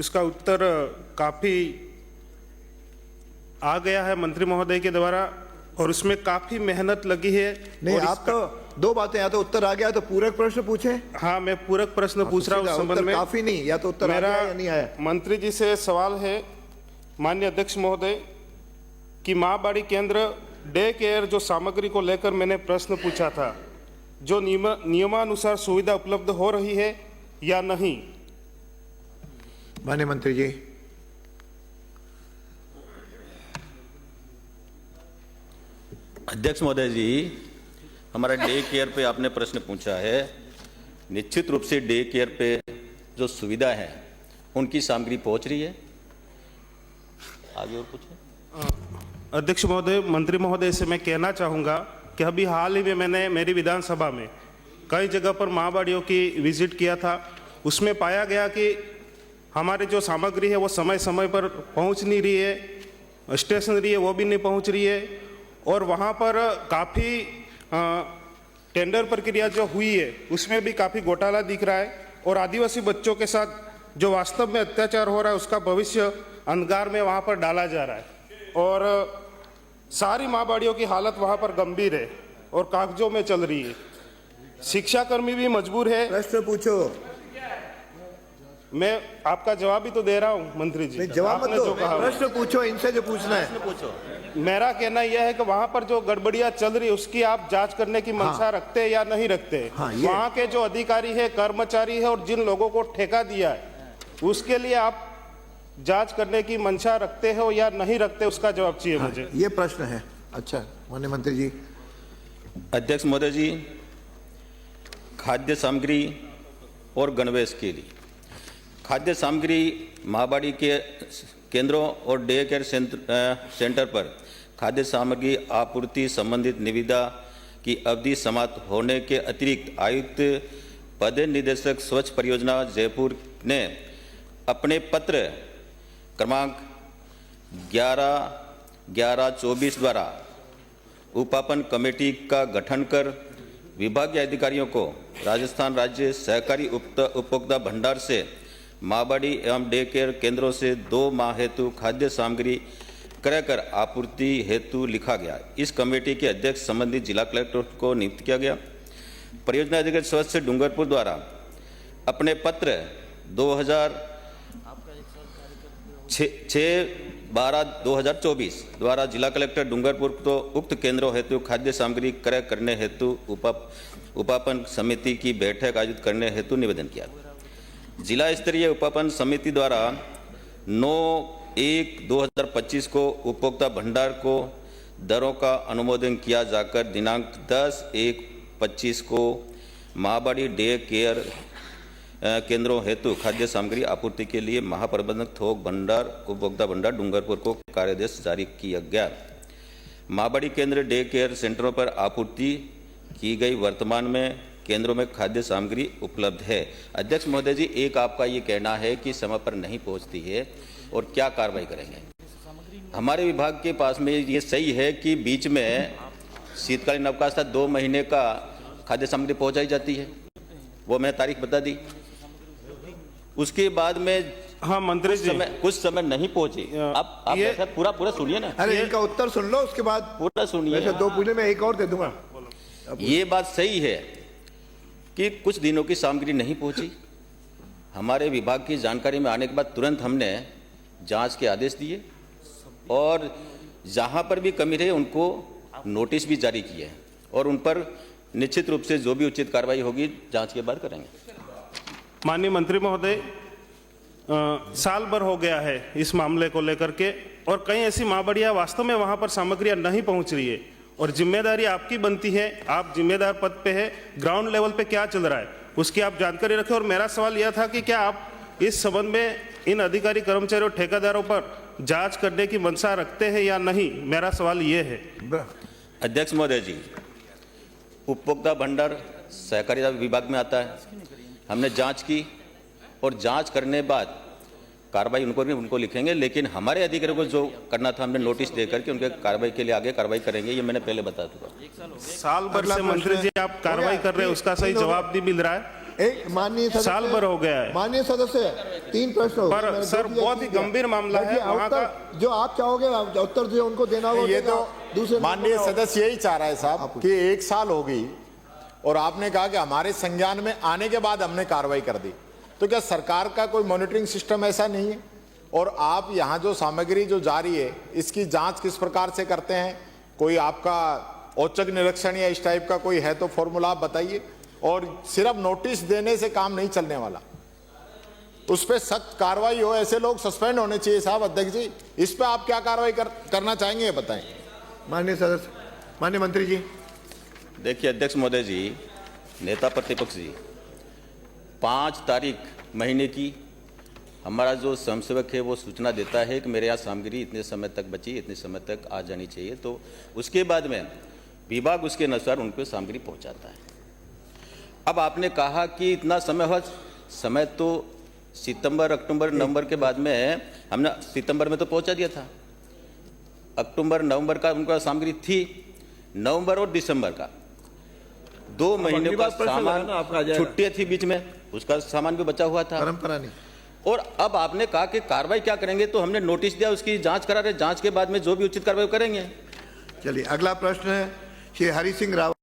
इसका उत्तर काफ़ी आ गया है मंत्री महोदय के द्वारा और उसमें काफ़ी मेहनत लगी है। नहीं, आप तो दो बातें, या तो उत्तर आ गया तो पूरक प्रश्न पूछे। हाँ, मैं पूरक प्रश्न पूछ रहा हूँ उस संबंध में। काफी नहीं, या तो उत्तर आ मेरा गया या नहीं आया। मंत्री जी से सवाल है, माननीय अध्यक्ष महोदय, कि माँ बाड़ी केंद्र डे केयर जो सामग्री को लेकर मैंने प्रश्न पूछा था, जो नियमानुसार सुविधा उपलब्ध हो रही है या नहीं। माननीय मंत्री जी। अध्यक्ष महोदय जी, हमारा डे केयर पे आपने प्रश्न पूछा है। निश्चित रूप से डे केयर पे जो सुविधा है उनकी सामग्री पहुंच रही है। आगे और पूछे। अध्यक्ष महोदय, मंत्री महोदय से मैं कहना चाहूँगा कि अभी हाल ही में मैंने मेरी विधानसभा में कई जगह पर माँ बाड़ियों की विजिट किया था। उसमें पाया गया कि हमारी जो सामग्री है वो समय समय पर पहुँच नहीं रही है, स्टेशनरी है वो भी नहीं पहुँच रही है, और वहाँ पर काफ़ी टेंडर प्रक्रिया जो हुई है उसमें भी काफ़ी घोटाला दिख रहा है, और आदिवासी बच्चों के साथ जो वास्तव में अत्याचार हो रहा है उसका भविष्य अंधकार में वहाँ पर डाला जा रहा है। और सारी माँ बाड़ियों की हालत वहाँ पर गंभीर है और कागजों में चल रही है। शिक्षाकर्मी भी मजबूर है। प्रश्न पूछो। मैं आपका जवाब ही तो दे रहा हूँ मंत्री जी। जवाब मत आपने दो, जो कहा प्रश्न पूछो, इनसे जो पूछना है पूछो। मेरा कहना यह है कि वहां पर जो गड़बड़ियां चल रही है उसकी आप जांच करने की मंशा रखते हैं या नहीं रखते। वहां के जो अधिकारी है, कर्मचारी है और जिन लोगों को ठेका दिया है उसके लिए आप जांच करने की मंशा रखते हो या नहीं रखते, उसका जवाब चाहिए मुझे। ये प्रश्न है। अच्छा माननीय मंत्री जी। अध्यक्ष महोदय जी, खाद्य सामग्री और गणवेश के लिए खाद्य सामग्री माँ बाड़ी के केंद्रों और डे केयर सेंटर पर खाद्य सामग्री आपूर्ति संबंधित निविदा की अवधि समाप्त होने के अतिरिक्त आयुक्त पद निदेशक स्वच्छ परियोजना जयपुर ने अपने पत्र क्रमांक 11/11/24 द्वारा उपापन कमेटी का गठन कर विभागीय अधिकारियों को राजस्थान राज्य सहकारी उपभोक्ता भंडार से माँ बाड़ी एवं डे केयर केंद्रों से 2 माह हेतु खाद्य सामग्री क्रय कर आपूर्ति हेतु लिखा गया। इस कमेटी के अध्यक्ष संबंधित जिला कलेक्टर को नियुक्त किया गया। परियोजना अधिकारी स्वच्छ डूंगरपुर द्वारा अपने पत्र 6/12/2024 द्वारा जिला कलेक्टर डूंगरपुर को उक्त केंद्रों हेतु खाद्य सामग्री क्रय करने हेतु उपापन समिति की बैठक आयोजित करने हेतु निवेदन किया। जिला स्तरीय उपापन समिति द्वारा 9/1/2025 को उपभोक्ता भंडार को दरों का अनुमोदन किया जाकर दिनांक 10/1/25 को माँ बाड़ी डे केयर केंद्रों हेतु खाद्य सामग्री आपूर्ति के लिए महाप्रबंधक थोक भंडार उपभोक्ता भंडार डूंगरपुर को कार्यादेश जारी किया गया। माँ बाड़ी केंद्र डे केयर सेंटरों पर आपूर्ति की गई वर्तमान में केंद्रों में खाद्य सामग्री उपलब्ध है। अध्यक्ष महोदय जी, एक आपका ये कहना है कि समय पर नहीं पहुंचती है और क्या कार्रवाई करेंगे? हमारे विभाग के पास में ये सही है कि बीच में शीतकालीन अवकाश था, 2 महीने का खाद्य सामग्री पहुंचाई जाती है, वो मैंने तारीख बता दी। उसके बाद में हाँ मंत्री जी, कुछ समय नहीं पहुंची। आप ये पूरा सुनिए ना। अरे इनका उत्तर सुन लो, उसके बाद पूरा सुनिए। 2 पूछने में एक और दे दूंगा। ये बात सही है कि कुछ दिनों की सामग्री नहीं पहुंची। हमारे विभाग की जानकारी में आने के बाद तुरंत हमने जांच के आदेश दिए और जहां पर भी कमी रही उनको नोटिस भी जारी किए और उन पर निश्चित रूप से जो भी उचित कार्रवाई होगी जांच के बाद करेंगे। माननीय मंत्री महोदय, साल भर हो गया है इस मामले को लेकर के और कई ऐसी माँ बाड़ियाँ वास्तव में वहाँ पर सामग्रियाँ नहीं पहुँच रही है और जिम्मेदारी आपकी बनती है, आप जिम्मेदार पद पे है, ग्राउंड लेवल पे क्या चल रहा है उसकी आप जानकारी रखें। और मेरा सवाल यह था कि क्या आप इस संबंध में इन अधिकारी कर्मचारियों और ठेकेदारों पर जांच करने की मंशा रखते हैं या नहीं, मेरा सवाल ये है। अध्यक्ष महोदय जी, उपभोक्ता भंडार सहकारिता विभाग में आता है। हमने जांच की और जांच करने बाद कार्रवाई उनको लिखेंगे, लेकिन हमारे अधिकारियों को जो करना था हमने नोटिस देकर के उनके कार्रवाई के लिए आगे कार्रवाई करेंगे, ये मैंने पहले बता दूंगा। साल भर से मंत्री जी आप कार्रवाई कर रहे हैं, उसका सही जवाब नहीं मिल रहा है। एक माननीय साल भर हो गया है। माननीय सदस्य 3 प्रश्न हो गए। पर मैंने सर, जो दिया, बहुत ही ठीक है। गंभीर मामला है, देखिए, वहाँ उत्तर जो आप चाहोगे उत्तर जो उनको देना होगा ये देना, तो दूसरे माननीय लोगों को- सदस्य यही चाह रहा है साहब कि 1 साल हो गई और आपने कहा कि हमारे संज्ञान में आने के बाद हमने कार्रवाई कर दी। तो क्या सरकार का कोई मॉनिटरिंग सिस्टम ऐसा नहीं है? और आप यहाँ जो सामग्री जो जारी है इसकी जांच किस प्रकार से करते हैं? कोई आपका औचक निरीक्षण या इस टाइप का कोई है तो फॉर्मूला आप बताइए। और सिर्फ नोटिस देने से काम नहीं चलने वाला, उस पर सख्त कार्रवाई हो। ऐसे लोग सस्पेंड होने चाहिए साहब। अध्यक्ष जी, इस पर आप क्या कार्रवाई करना चाहेंगे ये बताएं। माननीय सदस्य, माननीय मंत्री जी। देखिए अध्यक्ष महोदय जी, नेता प्रतिपक्ष जी, 5 तारीख महीने की हमारा जो स्वयंसेवक है वो सूचना देता है कि मेरे यहाँ सामग्री इतने समय तक बची, इतने समय तक आ जानी चाहिए। तो उसके बाद में विभाग उसके अनुसार उनको सामग्री पहुँचाता है। अब आपने कहा कि इतना समय हुआ, समय तो सितंबर, अक्टूबर, नवंबर के बाद में हमने सितंबर में तो पहुँचा दिया था। अक्टूबर, नवंबर का उनका सामग्री थी। नवंबर और दिसंबर का 2 महीने का सामान, छुट्टियां थी बीच में, उसका सामान भी बचा हुआ था। परंपरा नहीं। और अब आपने कहा कि कार्रवाई क्या करेंगे, तो हमने नोटिस दिया, उसकी जांच करा रहे, जांच के बाद में जो भी उचित कार्रवाई करेंगे। चलिए, अगला प्रश्न है श्री हरि सिंह रावत।